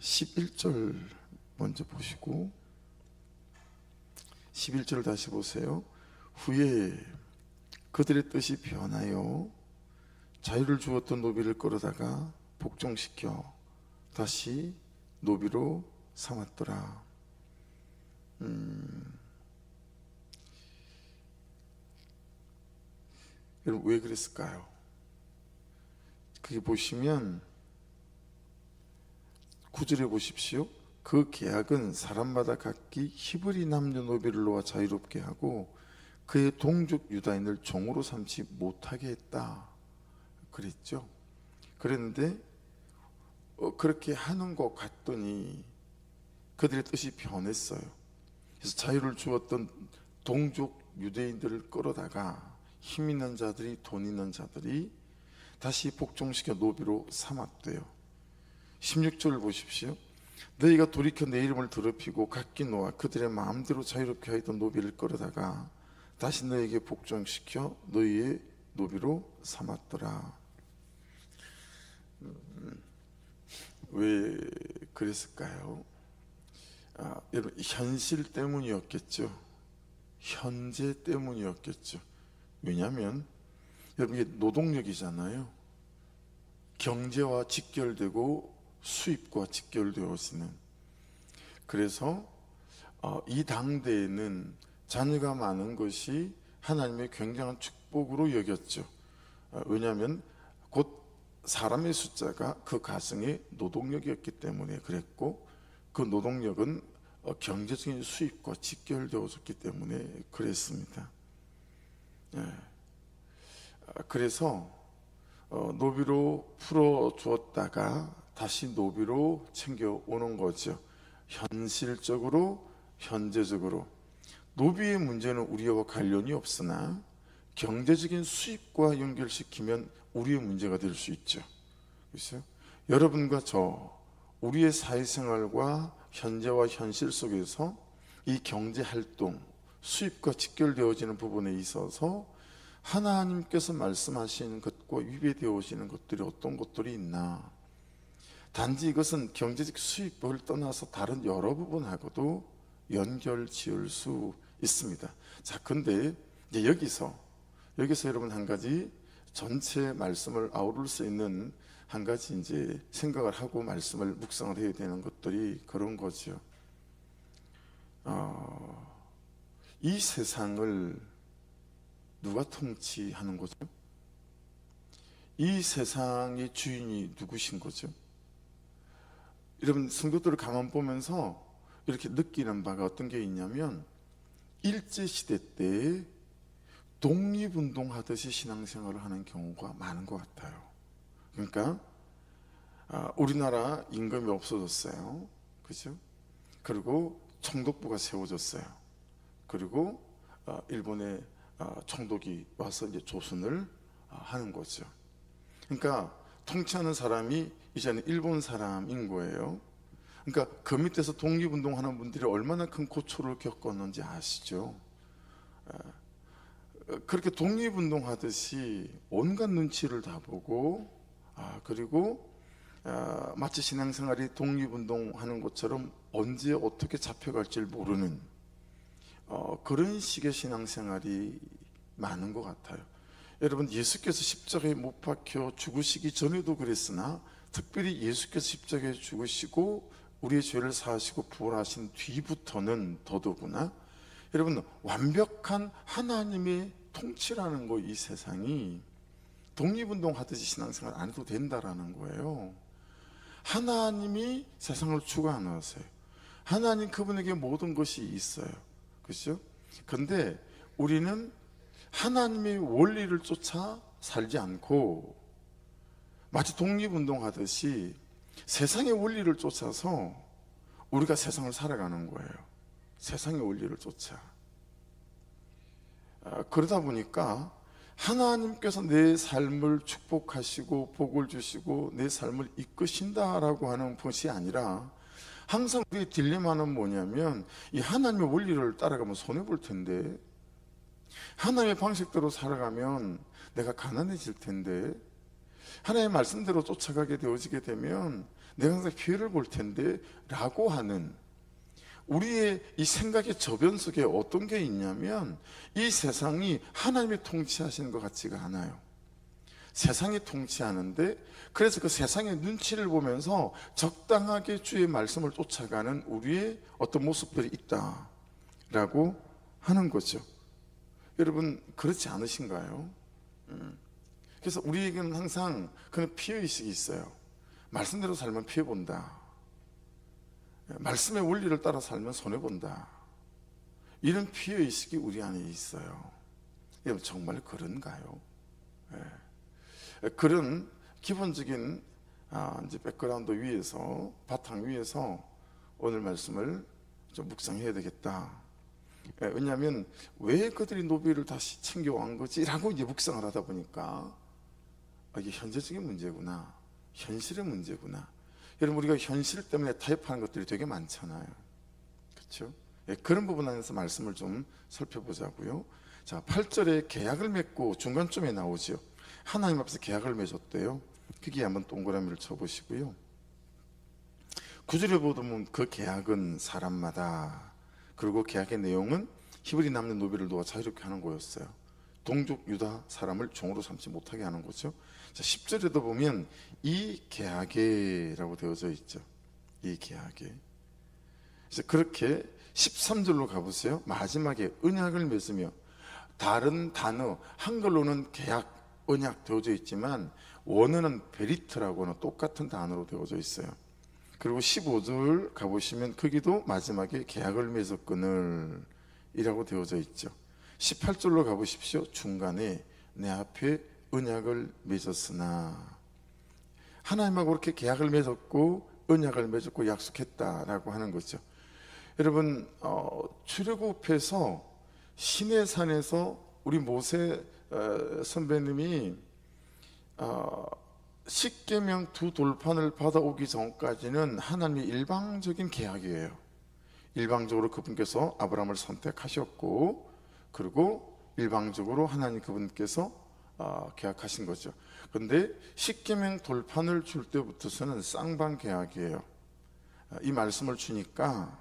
11절 먼저 보시고 11절 다시 보세요. 후에 그들의 뜻이 변하여 자유를 주었던 노비를 끌어다가 복종시켜 다시 노비로 삼았더라. 여러분 왜 그랬을까요? 그게 보시면 9절에 보십시오. 그 계약은 사람마다 각기 히브리 남녀 노비를 놓아 자유롭게 하고 그의 동족 유다인을 종으로 삼지 못하게 했다 그랬죠. 그랬는데 그렇게 하는 것 같더니 그들의 뜻이 변했어요. 그래서 자유를 주었던 동족 유대인들을 끌어다가 힘 있는 자들이, 돈 있는 자들이 다시 복종시켜 노비로 삼았대요. 16절을 보십시오. 너희가 돌이켜 내 이름을 더럽히고 각기 놓아 그들의 마음대로 자유롭게 하였던 노비를 끌어다가 다시 너희에게 복종시켜 너희의 노비로 삼았더라. 왜 그랬을까요? 여러분 현실 때문이었겠죠. 현재 때문이었겠죠. 왜냐하면 여러분 이게 노동력이잖아요. 경제와 직결되고 수입과 직결되어지는. 그래서 이 당대에는 자녀가 많은 것이 하나님의 굉장한 축복으로 여겼죠. 왜냐하면 곧 사람의 숫자가 그 가정의 노동력이었기 때문에 그랬고, 그 노동력은 경제적인 수입과 직결되어졌기 때문에 그랬습니다. 그래서 노비로 풀어주었다가 다시 노비로 챙겨오는 거죠. 현실적으로, 현재적으로. 노비의 문제는 우리와 관련이 없으나 경제적인 수입과 연결시키면 우리의 문제가 될 수 있죠. 그렇죠? 여러분과 저, 우리의 사회생활과 현재와 현실 속에서 이 경제활동, 수입과 직결되어지는 부분에 있어서 하나님께서 말씀하시는 것과 위배되어지는 것들이 어떤 것들이 있나. 단지 이것은 경제적 수입을 떠나서 다른 여러 부분하고도 연결 지을 수 있습니다. 자, 근데 이제 여기서 여러분 한 가지 전체 말씀을 아우를 수 있는 한 가지 이제 생각을 하고 말씀을 묵상을 해야 되는 것들이 그런 거죠. 이 세상을 누가 통치하는 거죠? 이 세상의 주인이 누구신 거죠? 여러분 성도들을 가만 보면서 이렇게 느끼는 바가 어떤 게 있냐면, 일제시대 때 독립운동 하듯이 신앙생활을 하는 경우가 많은 것 같아요. 그러니까 우리나라 임금이 없어졌어요. 그죠? 그리고 총독부가 세워졌어요. 그리고 일본의 총독이 와서 이제 조선을 하는 거죠. 그러니까 통치하는 사람이 이제는 일본 사람인 거예요. 그러니까 그 밑에서 독립운동하는 분들이 얼마나 큰 고초를 겪었는지 아시죠? 그렇게 독립운동하듯이 온갖 눈치를 다 보고, 그리고 마치 신앙생활이 독립운동하는 것처럼 언제 어떻게 잡혀갈지 모르는 그런 식의 신앙생활이 많은 것 같아요. 여러분 예수께서 십자가에 못 박혀 죽으시기 전에도 그랬으나 특별히 예수께서 십자가에 죽으시고 우리의 죄를 사하시고 부활하신 뒤부터는 더더구나 여러분 완벽한 하나님의 통치라는 거, 이 세상이 독립운동 하듯이 신앙생활 안 해도 된다라는 거예요. 하나님이 세상을 주관하세요. 하나님 그분에게 모든 것이 있어요. 그렇죠? 근데 우리는 하나님의 원리를 쫓아 살지 않고 마치 독립운동 하듯이 세상의 원리를 쫓아서 우리가 세상을 살아가는 거예요. 세상의 원리를 쫓아. 그러다 보니까 하나님께서 내 삶을 축복하시고 복을 주시고 내 삶을 이끄신다라고 하는 것이 아니라, 항상 우리의 딜레마는 뭐냐면 이 하나님의 원리를 따라가면 손해볼 텐데, 하나님의 방식대로 살아가면 내가 가난해질 텐데, 하나님의 말씀대로 쫓아가게 되어지게 되면 내가 항상 피해를 볼 텐데 라고 하는 우리의 이 생각의 저변 속에 어떤 게 있냐면 이 세상이 하나님이 통치하시는 것 같지가 않아요. 세상이 통치하는데 그래서 그 세상의 눈치를 보면서 적당하게 주의 말씀을 쫓아가는 우리의 어떤 모습들이 있다라고 하는 거죠. 여러분 그렇지 않으신가요? 그래서 우리에게는 항상 그런 피해의식이 있어요. 말씀대로 살면 피해본다. 말씀의 원리를 따라 살면 손해본다. 이런 피해의식이 우리 안에 있어요. 여러분 정말 그런가요? 그런 기본적인 이제 백그라운드 위에서 바탕 위에서 오늘 말씀을 좀 묵상해야 되겠다. 왜냐하면 왜 그들이 노비를 다시 챙겨온 거지라고 이제 묵상을 하다 보니까 이게 현재적인 문제구나, 현실의 문제구나. 여러분 우리가 현실 때문에 타협하는 것들이 되게 많잖아요. 그렇죠? 그런 부분 안에서 말씀을 좀 살펴보자고요. 자, 8절에 계약을 맺고 중간쯤에 나오죠. 하나님 앞에서 계약을 맺었대요. 거기에 한번 동그라미를 쳐보시고요. 9절에 보면 그 계약은 사람마다, 그리고 계약의 내용은 히브리 남녀 노비를 놓아 자유롭게 하는 거였어요. 동족 유다 사람을 종으로 삼지 못하게 하는 거죠. 자, 10절에도 보면 이 계약에라고 되어져 있죠. 이 계약에. 그래서 그렇게 13절로 가보세요. 마지막에 언약을 맺으며, 다른 단어 한글로는 계약, 언약 되어져 있지만 원어는 베리트라고는 똑같은 단어로 되어져 있어요. 그리고 15절 가보시면 거기도 마지막에 계약을 맺었거늘 이라고 되어져 있죠. 18절로 가보십시오. 중간에 내 앞에 언약을 맺었으나, 하나님하고 그렇게 계약을 맺었고 언약을 맺었고 약속했다라고 하는 거죠. 여러분 출애굽해서 시내산에서 우리 모세 선배님이 십계명 두 돌판을 받아오기 전까지는 하나님의 일방적인 계약이에요. 일방적으로 그분께서 아브라함을 선택하셨고, 그리고 일방적으로 하나님 그분께서 계약하신 거죠. 그런데 십계명 돌판을 줄 때부터서는 쌍방 계약이에요. 이 말씀을 주니까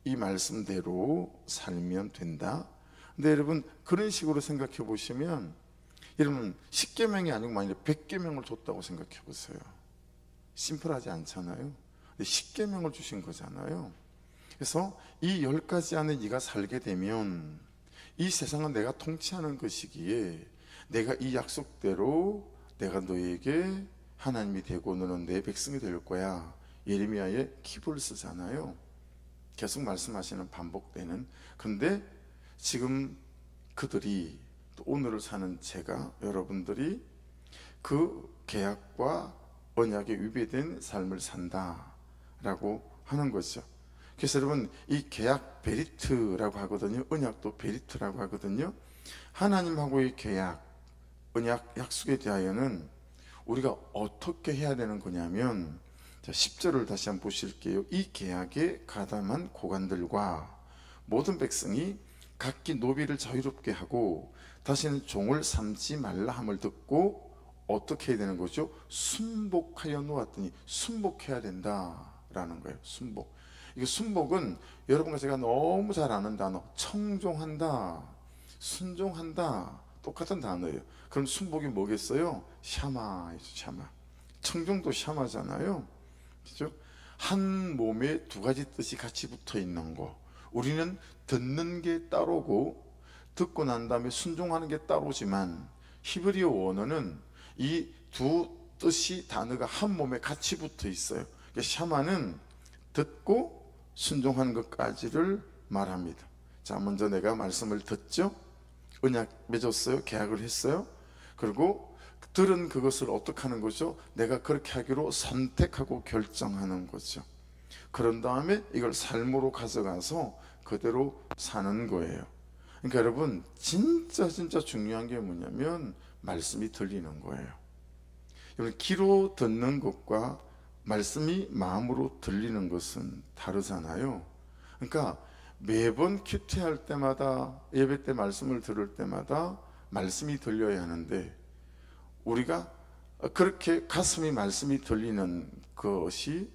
이 말씀대로 살면 된다. 근데 여러분 그런 식으로 생각해 보시면, 여러분 10계명이 아니고 만약에 100계명을 줬다고 생각해 보세요. 심플하지 않잖아요. 근데 10계명을 주신 거잖아요. 그래서 이 10가지 안에 네가 살게 되면 이 세상은 내가 통치하는 것이기에 내가 이 약속대로 내가 너에게 하나님이 되고 너는 내 백성이 될 거야. 예레미야의 기도를 쓰잖아요. 계속 말씀하시는, 반복되는. 근데 지금 그들이, 또 오늘을 사는 제가, 여러분들이 그 계약과 언약에 위배된 삶을 산다라고 하는 거죠. 그래서 여러분 이 계약 베리트라고 하거든요. 언약도 베리트라고 하거든요. 하나님하고의 계약, 언약, 약속에 대하여는 우리가 어떻게 해야 되는 거냐면, 자, 10절을 다시 한번 보실게요. 이 계약에 가담한 고관들과 모든 백성이 각기 노비를 자유롭게 하고 다시는 종을 삼지 말라 함을 듣고 어떻게 해야 되는 거죠? 순복하여 놓았더니, 순복해야 된다라는 거예요. 순복. 이 순복은 여러분과 제가 너무 잘 아는 단어, 청종한다, 순종한다, 똑같은 단어예요. 그럼 순복이 뭐겠어요? 샤마이죠. 샤마. 청종도 샤마잖아요. 그죠? 한 몸에 두 가지 뜻이 같이 붙어 있는 거. 우리는 듣는 게 따로고 듣고 난 다음에 순종하는 게 따로지만, 히브리어 원어는 이 두 뜻이, 단어가 한 몸에 같이 붙어 있어요. 그러니까 샤마는 듣고 순종하는 것까지를 말합니다. 자, 먼저 내가 말씀을 듣죠. 언약 맺었어요. 계약을 했어요. 그리고 들은 그것을 어떻게 하는 거죠? 내가 그렇게 하기로 선택하고 결정하는 거죠. 그런 다음에 이걸 삶으로 가져가서 그대로 사는 거예요. 그러니까 여러분 진짜 중요한 게 뭐냐면 말씀이 들리는 거예요. 여러분 귀로 듣는 것과 말씀이 마음으로 들리는 것은 다르잖아요. 그러니까 매번 큐티할 때마다, 예배 때 말씀을 들을 때마다 말씀이 들려야 하는데, 우리가 그렇게 가슴이 말씀이 들리는 것이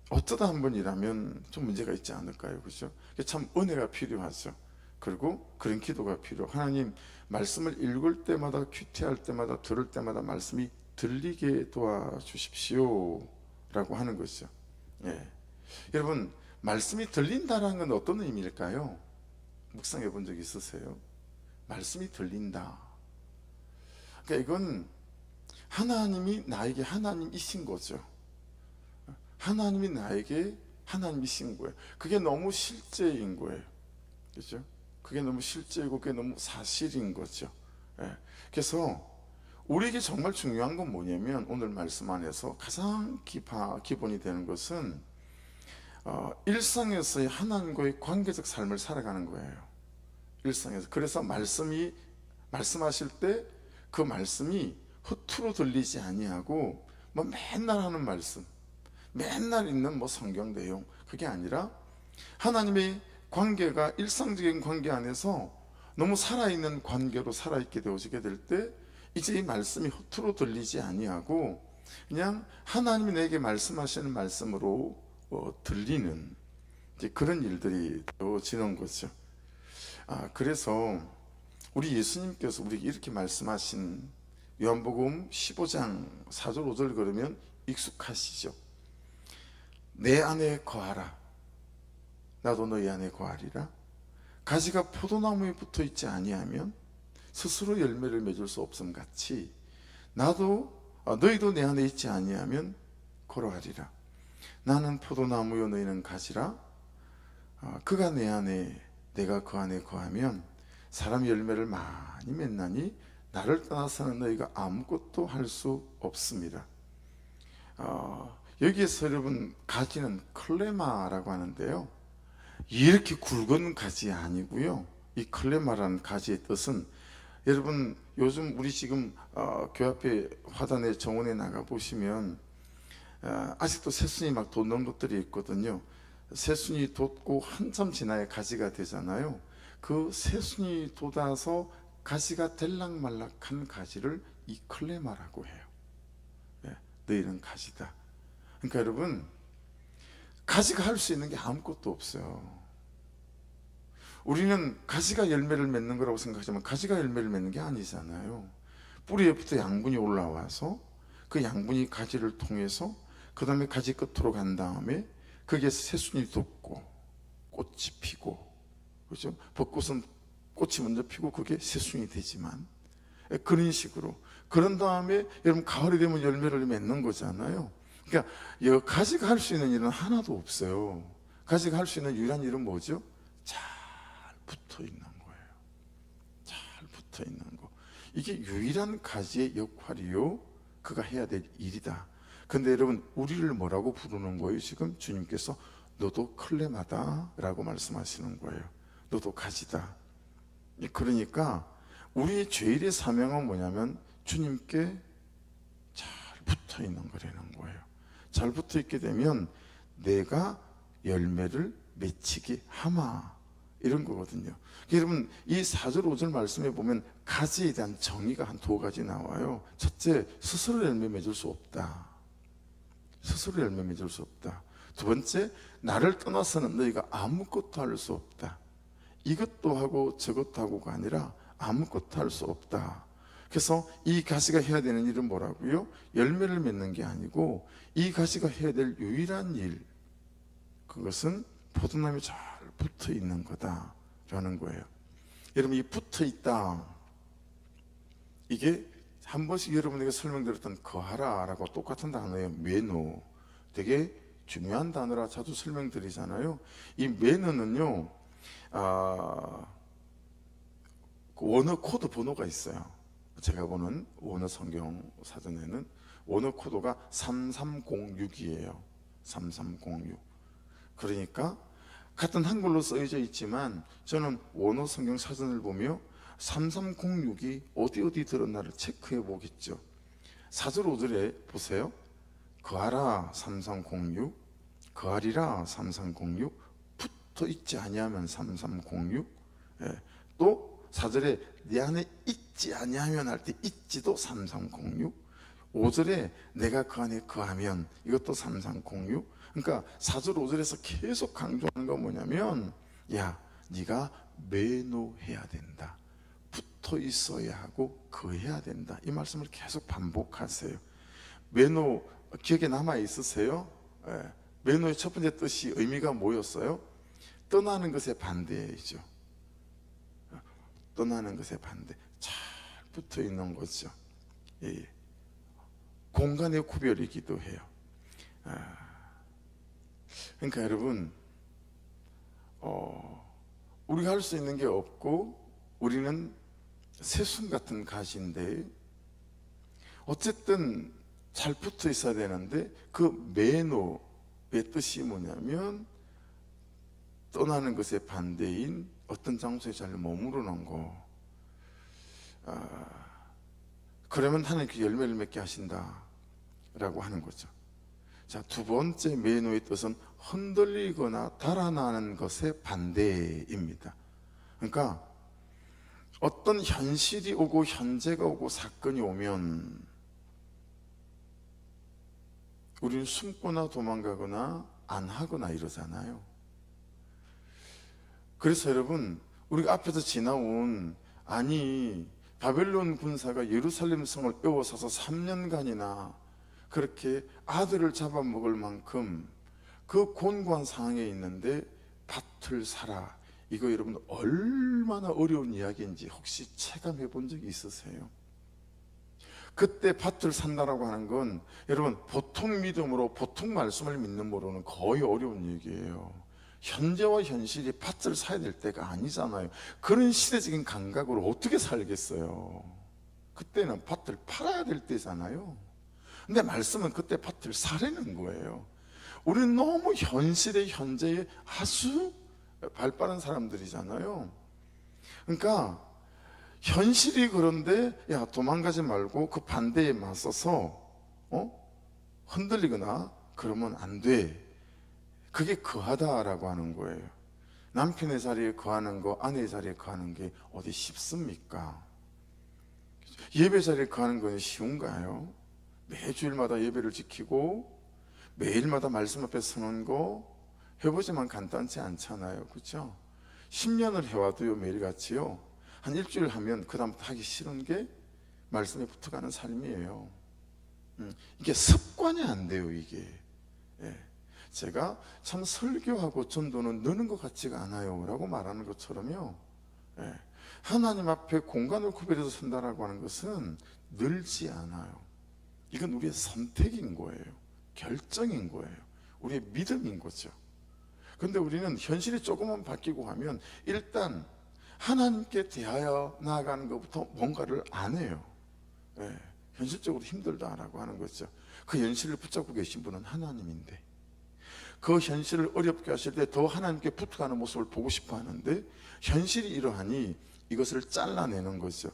어쩌다 한 번이라면 좀 문제가 있지 않을까요? 그죠? 참 은혜가 필요하죠. 그리고 그런 기도가 필요. 하나님, 말씀을 읽을 때마다, 큐티할 때마다, 들을 때마다 말씀이 들리게 도와주십시오 라고 하는 것이죠. 예. 여러분, 말씀이 들린다는 건 어떤 의미일까요? 묵상해 본 적 있으세요? 말씀이 들린다. 그러니까 이건 하나님이 나에게 하나님이신 거죠. 하나님이 나에게 하나님이신 거예요. 그게 너무 실제인 거예요. 그죠? 그게 너무 실제이고 그게 너무 사실인 거죠. 예. 그래서 우리에게 정말 중요한 건 뭐냐면, 오늘 말씀 안에서 가장 기본이 되는 것은 일상에서의 하나님과의 관계적 삶을 살아가는 거예요. 일상에서. 그래서 말씀하실 때 그 말씀이 허투루 들리지 아니하고 뭐 맨날 하는 말씀, 맨날 있는 뭐 성경 내용, 그게 아니라 하나님의 관계가 일상적인 관계 안에서 너무 살아있는 관계로 살아있게 되어지게 될 때, 이제 이 말씀이 허투루 들리지 아니하고 그냥 하나님이 내게 말씀하시는 말씀으로 들리는 이제 그런 일들이 되어지는 거죠. 그래서 우리 예수님께서 우리에게 이렇게 말씀하신 요한복음 15장 4절 5절 그러면 익숙하시죠. 내 안에 거하라, 나도 너희 안에 거하리라. 가지가 포도나무에 붙어 있지 아니하면 스스로 열매를 맺을 수 없음 같이, 너희도 내 안에 있지 아니하면 그러하리라. 나는 포도나무요 너희는 가지라. 그가 내 안에, 내가 그 안에 거하면 사람이 열매를 많이 맺나니 나를 떠나서는 너희가 아무것도 할 수 없습니다. 여기에서 여러분, 가지는 클레마라고 하는데요, 이렇게 굵은 가지 아니고요. 이 클레마라는 가지의 뜻은, 여러분 요즘 우리 지금 교회 앞에 화단에 정원에 나가 보시면 아직도 새순이 막 돋는 것들이 있거든요. 새순이 돋고 한참 지나야 가지가 되잖아요. 그 새순이 돋아서 가지가 될락말락한 가지를 이 클레마라고 해요. 너희는 가지다. 그러니까 여러분, 가지가 할 수 있는 게 아무것도 없어요. 우리는 가지가 열매를 맺는 거라고 생각하지만 가지가 열매를 맺는 게 아니잖아요. 뿌리에부터 양분이 올라와서 그 양분이 가지를 통해서 그 다음에 가지 끝으로 간 다음에 거기에 새순이 돋고 꽃이 피고, 그렇죠? 벚꽃은 꽃이 먼저 피고 그게 새순이 되지만, 그런 식으로, 그런 다음에 여러분 가을이 되면 열매를 맺는 거잖아요. 그러니까 가지가 할 수 있는 일은 하나도 없어요. 가지가 할 수 있는 유일한 일은 뭐죠? 잘 붙어 있는 거예요. 잘 붙어 있는 거. 이게 유일한 가지의 역할이요, 그가 해야 될 일이다. 근데 여러분, 우리를 뭐라고 부르는 거예요? 지금 주님께서 너도 클레마다 라고 말씀하시는 거예요. 너도 가지다. 그러니까 우리의 죄일의 사명은 뭐냐면 주님께 잘 붙어 있는 거라는 거예요. 잘 붙어 있게 되면 내가 열매를 맺히게 하마, 이런 거거든요. 여러분, 이 4절 5절 말씀에 보면 가지에 대한 정의가 한 두 가지 나와요. 첫째, 스스로 열매 맺을 수 없다. 스스로 열매 맺을 수 없다. 두 번째, 나를 떠나서는 너희가 아무것도 할 수 없다. 이것도 하고 저것도 하고가 아니라 아무것도 할 수 없다. 그래서 이 가지가 해야 되는 일은 뭐라고요? 열매를 맺는 게 아니고 이 가지가 해야 될 유일한 일, 그것은 포도나무에 잘 붙어 있는 거다라는 거예요. 여러분, 이 붙어 있다, 이게 한 번씩 여러분에게 설명드렸던 거하라라고 똑같은 단어예요. 메노. 되게 중요한 단어라 자주 설명드리잖아요. 이 메노는요, 원어 코드 번호가 있어요. 제가 보는 원어 성경 사전에는 원어 코드가 3306이에요. 3306. 그러니까 같은 한글로 써져 있지만 저는 원어 성경 사전을 보며 3306이 어디 들었나를 체크해 보겠죠. 4절 5절에 보세요. 거하라 3306, 거하리라 3306, 붙어 있지 아니하면 3306. 또 4절에 내 안에 있지 아니하면 할 때 있지도 3306, 5절에 내가 그 안에 거하면, 이것도 3306. 그러니까 4절 5절에서 계속 강조하는 건 뭐냐면, 야, 네가 매노해야 된다, 붙어 있어야 하고 거해야 된다, 이 말씀을 계속 반복하세요. 매노 기억에 남아 있으세요? 예. 매노의 첫 번째 뜻이, 의미가 뭐였어요? 떠나는 것의 반대이죠. 떠나는 것의 반대. 잘 붙어 있는 거죠. 예. 공간의 구별이기도 해요. 그러니까 여러분, 우리가 할 수 있는 게 없고, 우리는 새순 같은 가시인데, 어쨌든 잘 붙어 있어야 되는데, 그 매노의 뜻이 뭐냐면 떠나는 것의 반대인 어떤 장소에 잘 머무르는 거. 그러면 하나님께 열매를 맺게 하신다 라고 하는 거죠. 자, 두 번째 매노의 뜻은 흔들리거나 달아나는 것의 반대입니다. 그러니까 어떤 현실이 오고 현재가 오고 사건이 오면 우리는 숨거나 도망가거나 안 하거나 이러잖아요. 그래서 여러분, 우리가 앞에서 지나온, 아니 바벨론 군사가 예루살렘 성을 빼앗아서 3년간이나 그렇게 아들을 잡아먹을 만큼 그 곤고한 상황에 있는데 밭을 사라, 이거 여러분 얼마나 어려운 이야기인지 혹시 체감해 본 적이 있으세요? 그때 밭을 산다라고 하는 건 여러분 보통 믿음으로, 보통 말씀을 믿는 거로는 거의 어려운 얘기예요. 현재와 현실이 밭을 사야 될 때가 아니잖아요. 그런 시대적인 감각으로 어떻게 살겠어요? 그때는 밭을 팔아야 될 때잖아요. 근데 말씀은 그때 밭을 사라는 거예요. 우리는 너무 현실의 현재에 아주 발빠른 사람들이잖아요. 그러니까 현실이 그런데, 야, 도망가지 말고 그 반대에 맞서서 흔들리거나 그러면 안 돼. 그게 거하다라고 하는 거예요. 남편의 자리에 거하는 거, 아내의 자리에 거하는 게 어디 쉽습니까? 예배 자리에 거하는 건 쉬운가요? 매주일마다 예배를 지키고 매일마다 말씀 앞에 서는 거 해보지만 간단치 않잖아요. 그렇죠? 10년을 해와도요, 매일같이요, 한 일주일 하면 그 다음부터 하기 싫은 게 말씀에 붙어가는 삶이에요. 이게 습관이 안 돼요, 이게. 예. 제가 참 설교하고 전도는 느는 것 같지가 않아요 라고 말하는 것처럼요, 예. 하나님 앞에 공간을 구별해서 선다라고 하는 것은 늘지 않아요. 이건 우리의 선택인 거예요. 결정인 거예요. 우리의 믿음인 거죠. 그런데 우리는 현실이 조금만 바뀌고 하면 일단 하나님께 대하여 나아가는 것부터 뭔가를 안 해요. 예, 현실적으로 힘들다라고 하는 거죠. 그 현실을 붙잡고 계신 분은 하나님인데, 그 현실을 어렵게 하실 때 더 하나님께 붙어가는 모습을 보고 싶어 하는데, 현실이 이러하니 이것을 잘라내는 거죠.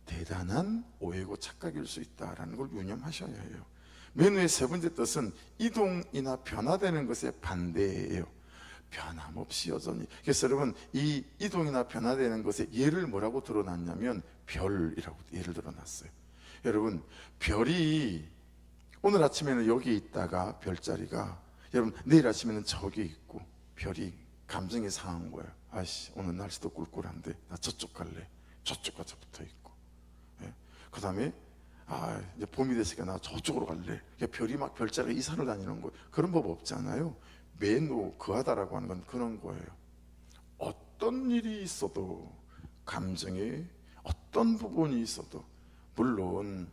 대단한 오해고 착각일 수 있다라는 걸 유념하셔야 해요. 매노의 세 번째 뜻은 이동이나 변화되는 것의 반대예요. 변함없이 여전히. 그래서 여러분, 이 이동이나 변화되는 것의 예를 뭐라고 들어놨냐면 별이라고 예를 들어놨어요. 여러분, 별이 오늘 아침에는 여기 있다가 별자리가, 여러분 내일 아침에는 저기 있고, 별이 감정이 상한 거예요. 아씨, 오늘 날씨도 꿀꿀한데 나 저쪽 갈래. 저쪽 가서 붙어 있고, 예. 그 다음에 이제 봄이 됐으니까 나 저쪽으로 갈래. 별이 막 별자리가 이사를 다니는 거예요. 그런 법 없잖아요. 매노, 거하다라고 하는 건 그런 거예요. 어떤 일이 있어도, 감정에 어떤 부분이 있어도, 물론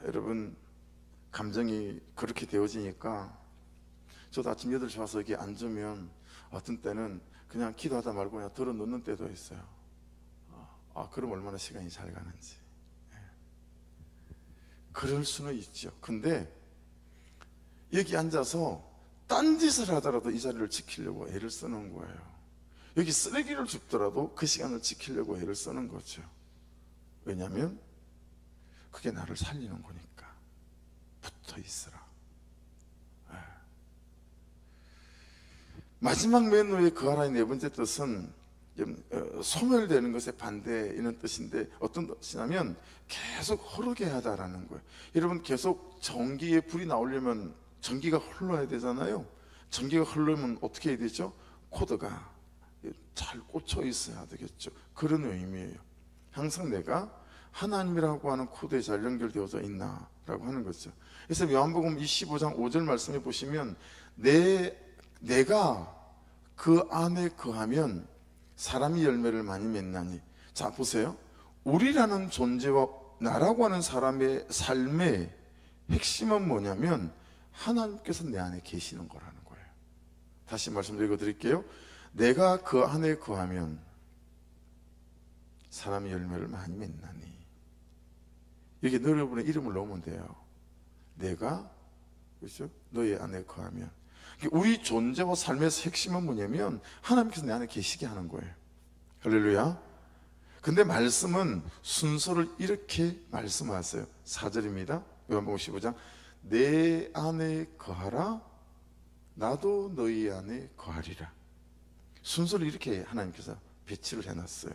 여러분 감정이 그렇게 되어지니까, 저도 아침 8시 와서 여기 앉으면 어떤 때는 그냥 기도하다 말고 그냥 들어 놓는 때도 있어요. 그럼 얼마나 시간이 잘 가는지. 그럴 수는 있죠. 근데 여기 앉아서 딴짓을 하더라도 이 자리를 지키려고 애를 쓰는 거예요. 여기 쓰레기를 줍더라도 그 시간을 지키려고 애를 쓰는 거죠. 왜냐하면 그게 나를 살리는 거니까. 붙어 있으라. 마지막 맨 위에 거하라의 네 번째 뜻은 소멸되는 것에 반대 이런 뜻인데 어떤 뜻이냐면 계속 흐르게 하다라는 거예요. 여러분 계속 전기에 불이 나오려면 전기가 흘러야 되잖아요. 전기가 흐르면 어떻게 해야 되죠? 코드가 잘 꽂혀 있어야 되겠죠. 그런 의미예요. 항상 내가 하나님이라고 하는 코드에 잘 연결되어져 있나라고 하는 거죠. 그래서 요한복음 25장 5절 말씀해 보시면 내가 그 안에 거하면 사람이 열매를 많이 맺나니. 자 보세요. 우리라는 존재와 나라고 하는 사람의 삶의 핵심은 뭐냐면 하나님께서 내 안에 계시는 거라는 거예요. 다시 말씀 드릴게요. 내가 그 안에 거하면 사람이 열매를 많이 맺나니. 여기 여러분의 이름을 넣으면 돼요. 내가, 그렇죠? 너희 안에 거하면. 우리 존재와 삶의 핵심은 뭐냐면 하나님께서 내 안에 계시게 하는 거예요. 할렐루야. 근데 말씀은 순서를 이렇게 말씀하세요. 4절입니다. 요한복음 15장. 내 안에 거하라 나도 너희 안에 거하리라. 순서를 이렇게 하나님께서 배치를 해놨어요.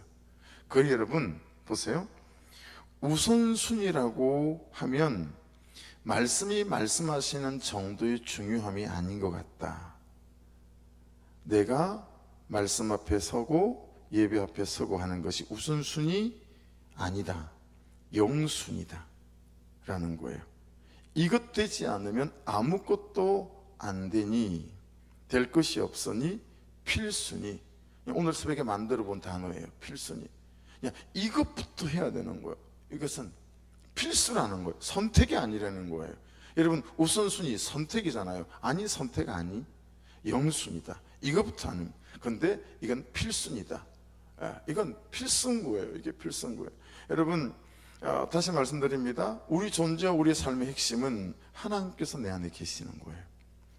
그러니 여러분 보세요. 우선순위라고 하면 말씀이 말씀하시는 정도의 중요함이 아닌 것 같다. 내가 말씀 앞에 서고 예배 앞에 서고 하는 것이 우선순위 아니다. 영순이다 라는 거예요. 이것 되지 않으면 아무것도 안 되니 될 것이 없으니 필수니. 오늘 새벽에 만들어 본 단어예요. 필수니. 이것부터 해야 되는 거예요. 이것은 필수라는 거예요. 선택이 아니라는 거예요. 여러분 우선순위 선택이잖아요. 아니 선택 아니 영순이다. 이것부터 하는. 근데 이건 필수니다. 이건 필수인 거예요. 이게 필수인 거예요. 여러분 다시 말씀드립니다. 우리 존재와 우리의 삶의 핵심은 하나님께서 내 안에 계시는 거예요.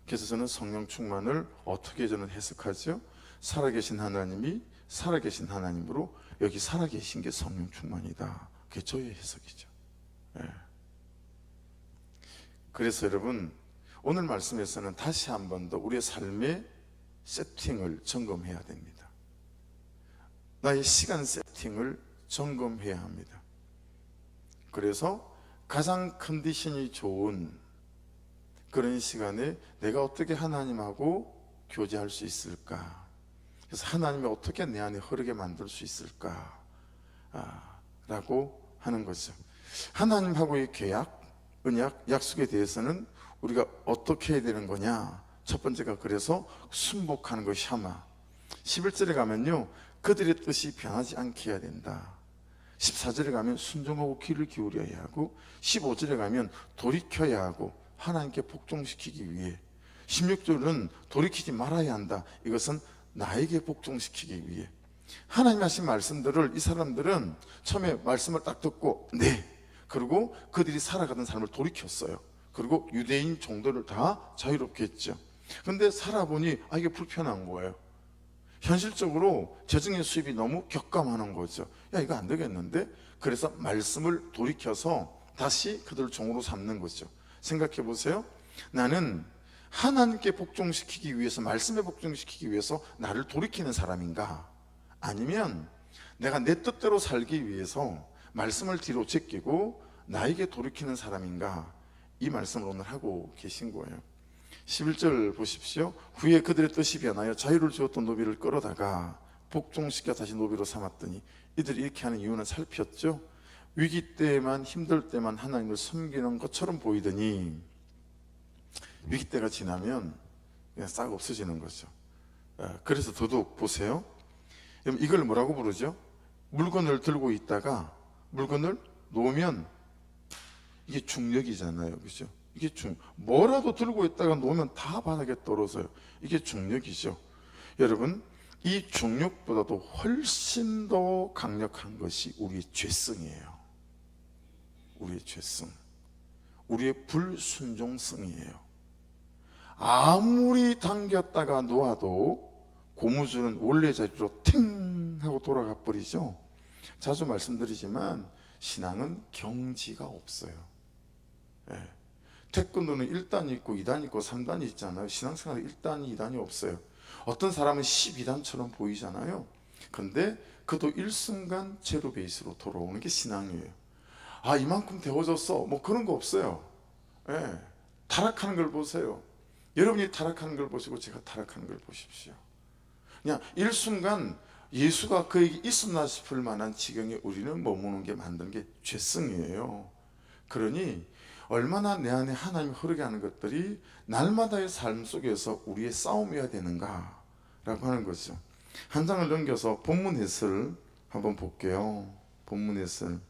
그래서 저는 성령 충만을 어떻게 저는 해석하죠? 살아계신 하나님이 살아계신 하나님으로 여기 살아계신 게 성령 충만이다. 그게 저의 해석이죠. 그래서 여러분 오늘 말씀에서는 다시 한 번 더 우리의 삶의 세팅을 점검해야 됩니다. 나의 시간 세팅을 점검해야 합니다. 그래서 가장 컨디션이 좋은 그런 시간에 내가 어떻게 하나님하고 교제할 수 있을까? 그래서 하나님이 어떻게 내 안에 흐르게 만들 수 있을까? 라고 하는 거죠. 하나님하고의 계약, 언약, 약속에 대해서는 우리가 어떻게 해야 되는 거냐? 첫 번째가 그래서 순복하는 것이 샤마. 11절에 가면요 그들의 뜻이 변하지 않게 해야 된다. 14절에 가면 순종하고 귀를 기울여야 하고 15절에 가면 돌이켜야 하고 하나님께 복종시키기 위해 16절은 돌이키지 말아야 한다. 이것은 나에게 복종시키기 위해. 하나님 하신 말씀들을 이 사람들은 처음에 말씀을 딱 듣고 네, 그리고 그들이 살아가던 삶을 돌이켰어요. 그리고 유대인 종들을 다 자유롭게 했죠. 근데 살아보니 이게 불편한 거예요. 현실적으로 재정의 수입이 너무 격감하는 거죠. 이거 안 되겠는데? 그래서 말씀을 돌이켜서 다시 그들을 종으로 삼는 거죠. 생각해 보세요. 나는 하나님께 복종시키기 위해서, 말씀에 복종시키기 위해서 나를 돌이키는 사람인가? 아니면 내가 내 뜻대로 살기 위해서 말씀을 뒤로 제끼고 나에게 돌이키는 사람인가? 이 말씀을 오늘 하고 계신 거예요. 11절 보십시오. 후에 그들의 뜻이 변하여 자유를 주었던 노비를 끌어다가 복종시켜 다시 노비로 삼았더니 이들이 이렇게 하는 이유는 살폈죠. 위기 때만, 힘들 때만 하나님을 섬기는 것처럼 보이더니 위기 때가 지나면 그냥 싹 없어지는 거죠. 그래서 더더욱 보세요. 이걸 뭐라고 부르죠? 물건을 들고 있다가 물건을 놓으면 이게 중력이잖아요. 그죠? 이게 뭐라도 들고 있다가 놓으면 다 바닥에 떨어져요. 이게 중력이죠. 여러분, 이 중력보다도 훨씬 더 강력한 것이 우리의 죄성이에요. 우리의 죄성, 우리의 불순종성이에요. 아무리 당겼다가 놓아도 고무줄은 원래 자리로 팅 하고 돌아가 버리죠. 자주 말씀드리지만 신앙은 경지가 없어요. 태권도는 1단이 있고 2단이 있고 3단이 있잖아요. 신앙생활은 1단이 2단이 없어요. 어떤 사람은 12단처럼 보이잖아요. 근데 그도 일순간 제로 베이스로 돌아오는 게 신앙이에요. 아, 이만큼 데워졌어, 뭐 그런 거 없어요. 예, 타락하는 걸 보세요. 여러분이 타락하는 걸 보시고 제가 타락하는 걸 보십시오. 그냥 일순간 예수가 그에게 있었나 싶을 만한 지경에 우리는 머무는 게 만드는 게 죄성이에요. 그러니 얼마나 내 안에 하나님이 흐르게 하는 것들이 날마다의 삶 속에서 우리의 싸움이어야 되는가 라고 하는 거죠. 한 장을 넘겨서 본문 해설 한번 볼게요. 본문 해설.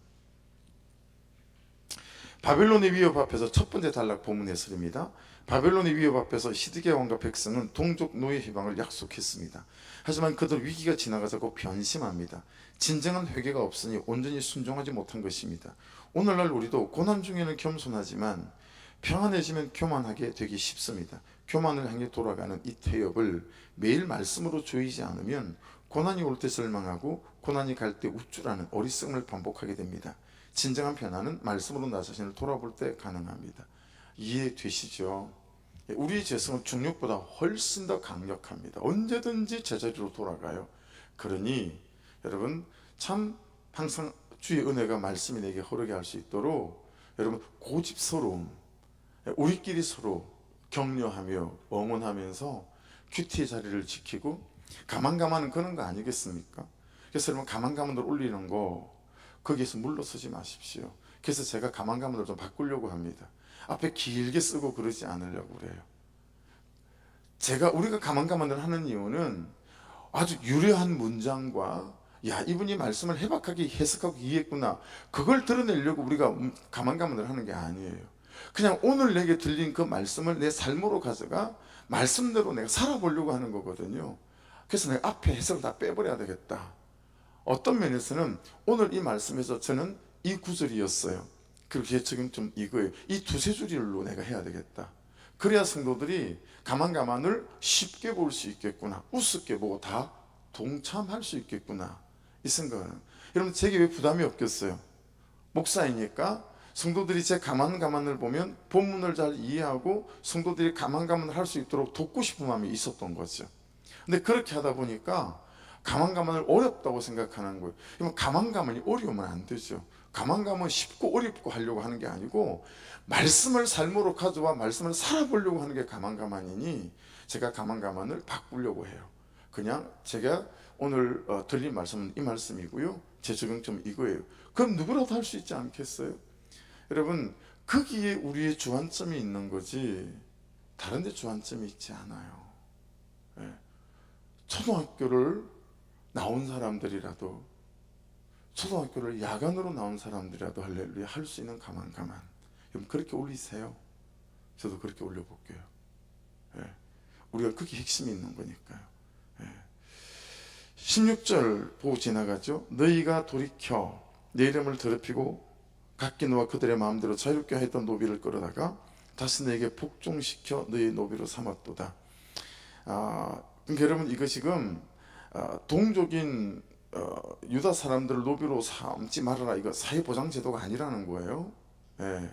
바벨론의 위협 앞에서 첫 번째 단락 본문 해설입니다. 바벨론의 위협 앞에서 시드기야 왕과 백성은 동족 노예 해방을 약속했습니다. 하지만 그들 위기가 지나가서 곧 변심합니다. 진정한 회개가 없으니 온전히 순종하지 못한 것입니다. 오늘날 우리도 고난 중에는 겸손하지만 평안해지면 교만하게 되기 쉽습니다. 교만을 향해 돌아가는 이 태엽을 매일 말씀으로 조이지 않으면 고난이 올 때 절망하고 고난이 갈 때 우쭐하는 어리석음을 반복하게 됩니다. 진정한 변화는 말씀으로 나 자신을 돌아볼 때 가능합니다. 이해되시죠? 우리의 죄성은 중력보다 훨씬 더 강력합니다. 언제든지 제자리로 돌아가요. 그러니 여러분 참 항상 주의 은혜가 말씀이 내게 흐르게 할 수 있도록 여러분 고집스러움, 우리끼리 서로 격려하며 응원하면서 큐티의 자리를 지키고 가만가만은 그런 거 아니겠습니까? 그래서 여러분 가만가만을 올리는 거 거기에서 물러서지 마십시오. 그래서 제가 가만가만을 좀 바꾸려고 합니다. 앞에 길게 쓰고 그러지 않으려고 그래요. 우리가 가만가만을 하는 이유는 아주 유려한 문장과 야, 이분이 말씀을 해박하게 해석하고 이해했구나, 그걸 드러내려고 우리가 가만가만을 하는 게 아니에요. 그냥 오늘 내게 들린 그 말씀을 내 삶으로 가져가 말씀대로 내가 살아보려고 하는 거거든요. 그래서 내가 앞에 해석을 다 빼버려야 되겠다. 어떤 면에서는 오늘 이 말씀에서 저는 이 구절이었어요. 그리고 예측은 좀 이거예요. 이 두세 줄로 내가 해야 되겠다. 그래야 성도들이 가만가만을 쉽게 볼 수 있겠구나, 우습게 보고 다 동참할 수 있겠구나, 이 생각은. 여러분 제게 왜 부담이 없겠어요? 목사이니까 성도들이 제 가만가만을 보면 본문을 잘 이해하고 성도들이 가만가만을 할 수 있도록 돕고 싶은 마음이 있었던 거죠. 근데 그렇게 하다 보니까 가만가만을 어렵다고 생각하는 거예요. 그러면 가만가만이 어려우면 안 되죠. 가만가만 쉽고 어렵고 하려고 하는 게 아니고 말씀을 삶으로 가져와 말씀을 살아보려고 하는 게 가만가만이니 제가 가만가만을 바꾸려고 해요. 그냥 제가 오늘 들린 말씀은 이 말씀이고요, 제 적용점은 이거예요. 그럼 누구라도 할 수 있지 않겠어요? 여러분 거기에 우리의 주안점이 있는 거지 다른 데 주안점이 있지 않아요. 예. 초등학교를 나온 사람들이라도, 초등학교를 야간으로 나온 사람들이라도 할렐루야 할 수 있는 가만. 여러분 그렇게 올리세요. 저도 그렇게 올려볼게요. 예. 우리가 그게 핵심이 있는 거니까요. 예. 16절 보고 지나가죠. 너희가 돌이켜 내 이름을 더럽히고 각기 너와 그들의 마음대로 자유롭게 했던 노비를 끌어다가 다시 너에게 복종시켜 너희 노비로 삼았도다. 그러니까 여러분 이거 지금 동족인 유다 사람들을 노비로 삼지 말아라, 이거 사회보장제도가 아니라는 거예요. 예.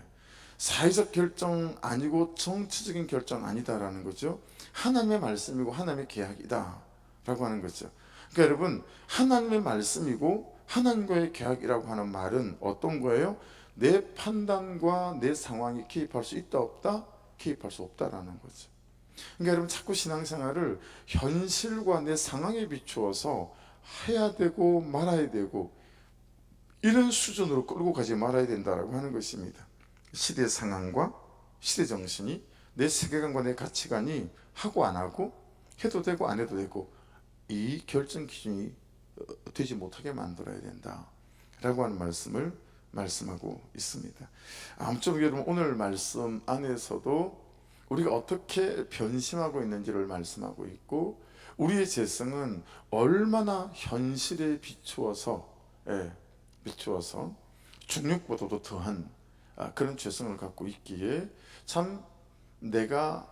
사회적 결정 아니고 정치적인 결정 아니다라는 거죠. 하나님의 말씀이고 하나님의 계약이다 라고 하는 거죠. 그러니까 여러분 하나님의 말씀이고 하나님과의 계약이라고 하는 말은 어떤 거예요? 내 판단과 내 상황이 개입할 수 있다 없다? 개입할 수 없다라는 거죠. 그러니까 여러분 자꾸 신앙생활을 현실과 내 상황에 비추어서 해야 되고 말아야 되고 이런 수준으로 끌고 가지 말아야 된다라고 하는 것입니다. 시대 상황과 시대 정신이 내 세계관과 내 가치관이 하고 안 하고 해도 되고 안 해도 되고 이 결정 기준이 되지 못하게 만들어야 된다라고 하는 말씀을 말씀하고 있습니다. 아무쪼록 여러분 오늘 말씀 안에서도 우리가 어떻게 변심하고 있는지를 말씀하고 있고 우리의 죄성은 얼마나 현실에 비추어서 중력보다도 더한 그런 죄성을 갖고 있기에 참 내가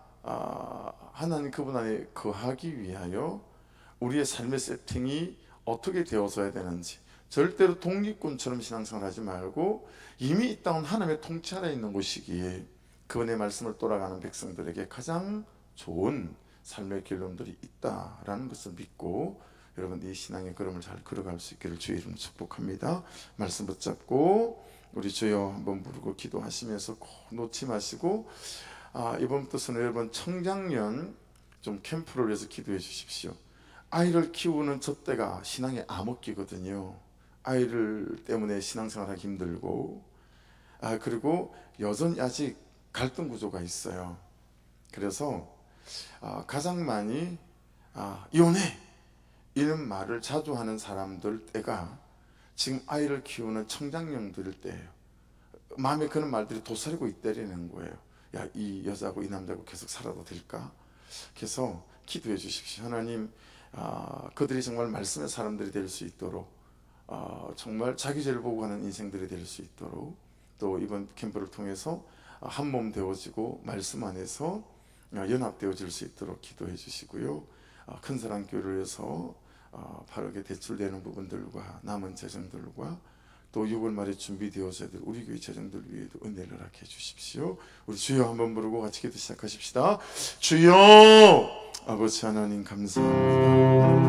하나님 그분 안에 거하기 위하여 우리의 삶의 세팅이 어떻게 되어서야 되는지, 절대로 독립군처럼 신앙생활 하지 말고 이미 이 땅은 하나님의 통치 아래 있는 곳이기에 그분의 말씀을 돌아가는 백성들에게 가장 좋은 삶의 결론들이 있다라는 것을 믿고 여러분 이 신앙의 걸음을 잘 걸어갈 수 있기를 주의 이름으로 축복합니다. 말씀 붙잡고 우리 주여 한번 부르고 기도하시면서 꼭 놓지 마시고, 이번부터는 여러분 청장년 좀 캠프를 위해서 기도해 주십시오. 아이를 키우는 저 때가 신앙의 암흑기거든요. 아이를 때문에 신앙생활하기 힘들고, 그리고 여전히 아직 갈등 구조가 있어요. 그래서 가장 많이 이혼해 이런 말을 자주 하는 사람들 때가 지금 아이를 키우는 청장년들 때예요. 마음에 그런 말들이 도사리고 있다는 거예요. 야, 이 여자고 이 남자고 계속 살아도 될까? 그래서 기도해 주십시오. 하나님, 그들이 정말 말씀의 사람들이 될 수 있도록, 정말 자기 죄를 보고 가는 인생들이 될 수 있도록, 또 이번 캠프를 통해서 한 몸 되어지고 말씀 안에서 연합되어질 수 있도록 기도해 주시고요. 큰 사랑 교회를 위해서 바르게 대출되는 부분들과 남은 재정들과 또 6월 말에 준비되어져야 될 우리 교회 재정들 위에도 은혜를 허락해 주십시오. 우리 주여 한번 부르고 같이 기도 시작하십시다. 주여, 아버지 하나님 감사합니다.